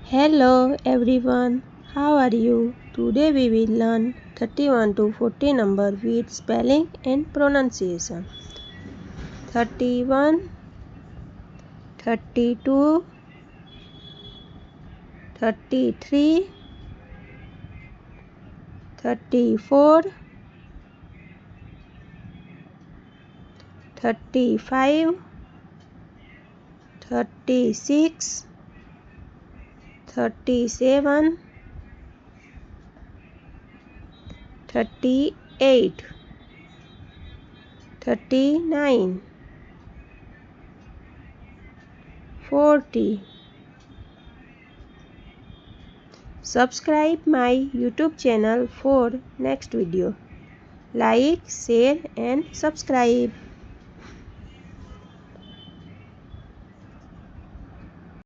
Hello everyone, how are you? Today we will learn 31 to 40 number with spelling and pronunciation. 31, 32, 33, 34, 35, 36, 37, 38, 39, 40. Subscribe my YouTube channel for next video. Like, share and subscribe.